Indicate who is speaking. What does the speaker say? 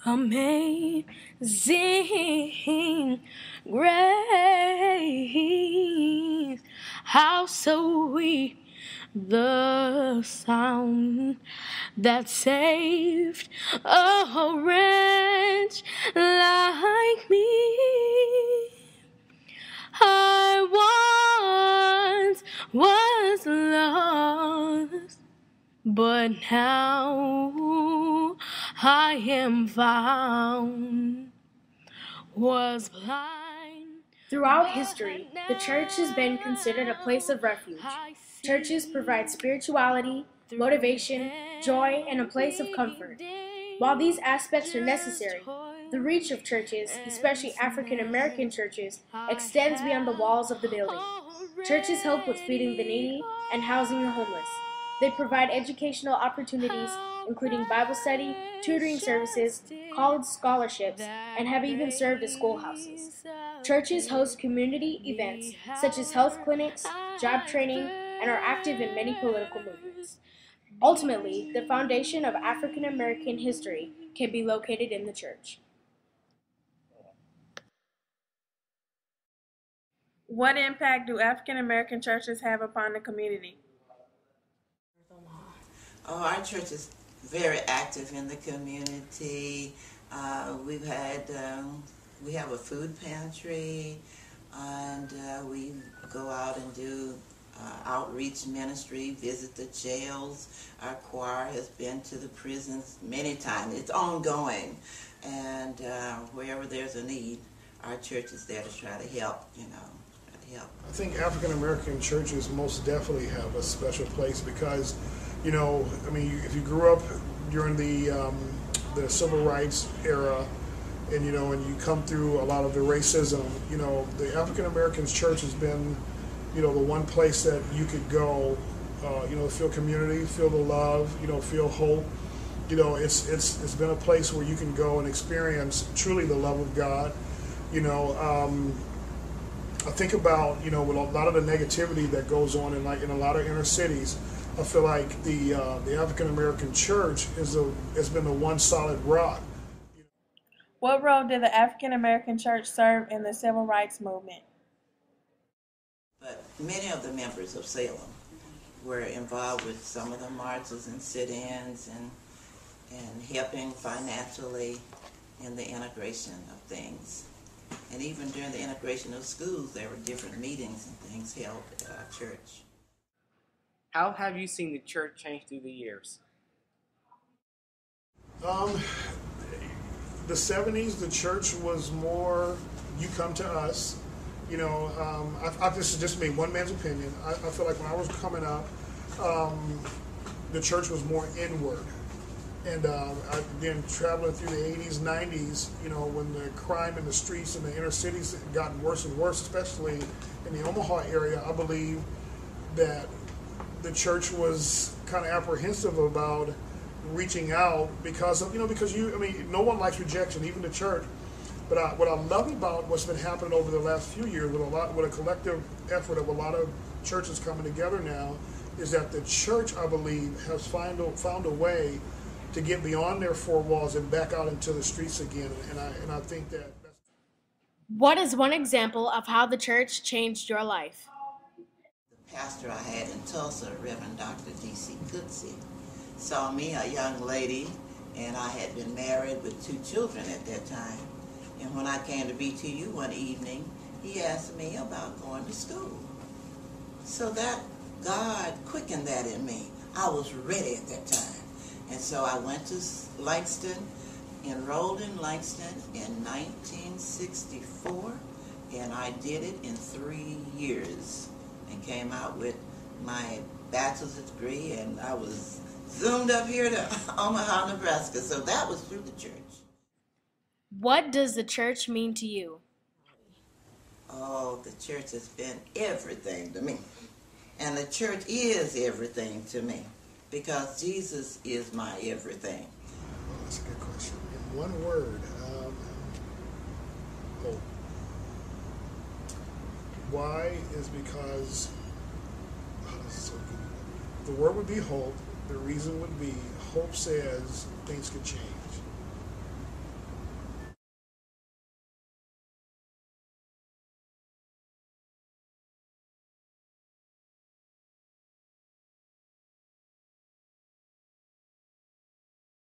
Speaker 1: Amazing grace, how sweet the sound that saved a wretch like me. I once was lost, but now I am found. Was blind.
Speaker 2: Throughout history, the church has been considered a place of refuge. Churches provide spirituality, motivation, joy, and a place of comfort. While these aspects are necessary, the reach of churches, especially African American churches, extends beyond the walls of the building. Churches help with feeding the needy and housing the homeless. They provide educational opportunities, including Bible study, tutoring services, college scholarships, and have even served as schoolhouses. Churches host community events such as health clinics, job training, and are active in many political movements. Ultimately, the foundation of African American history can be located in the church.
Speaker 3: What impact do African American churches have upon the community?
Speaker 4: Oh, our church is very active in the community. We have a food pantry, and we go out and do outreach ministry, visit the jails. Our choir has been to the prisons many times. It's ongoing, and wherever there's a need, our church is there to try to help,
Speaker 5: I think African American churches most definitely have a special place because, if you grew up during the civil rights era, and and you come through a lot of the racism, the African American church has been, the one place that you could go, feel community, feel the love, feel hope. It's been a place where you can go and experience truly the love of God. I think about, with a lot of the negativity that goes on in a lot of inner cities, I feel like the African American church has been the one solid rock.
Speaker 3: What role did the African American church serve in the civil rights movement?
Speaker 4: But many of the members of Salem were involved with some of the marches and sit-ins and helping financially in the integration of things. And even during the integration of schools, there were different meetings and things held at our church.
Speaker 6: How have you seen the church change through the years?
Speaker 5: The 70s, the church was more, you come to us. This is just me, one man's opinion. I feel like when I was coming up, the church was more inward. And again, traveling through the 80s, 90s, when the crime in the streets in the inner cities had gotten worse and worse, especially in the Omaha area, I believe that the church was kind of apprehensive about reaching out because no one likes rejection, even the church. But what I love about what's been happening over the last few years with a collective effort of a lot of churches coming together now, is that the church, I believe, has found a way to get beyond their four walls and back out into the streets again. And I think that's...
Speaker 2: What is one example of how the church changed your life?
Speaker 4: The pastor I had in Tulsa, Reverend Dr. D.C. Goodsey, saw me, a young lady, and I had been married with 2 children at that time. And when I came to BTU one evening, he asked me about going to school. So that God quickened that in me. I was ready at that time. And so I went to Langston, enrolled in Langston in 1964, and I did it in 3 years and came out with my bachelor's degree, and I was zoomed up here to Omaha, Nebraska. So that was through the church.
Speaker 2: What does the church mean to you?
Speaker 4: Oh, the church has been everything to me. And the church is everything to me because Jesus is my everything.
Speaker 5: Oh, that's a good question. In one word, hope. Why is because, this is so good. The word would be hope. The reason would be hope says things could change.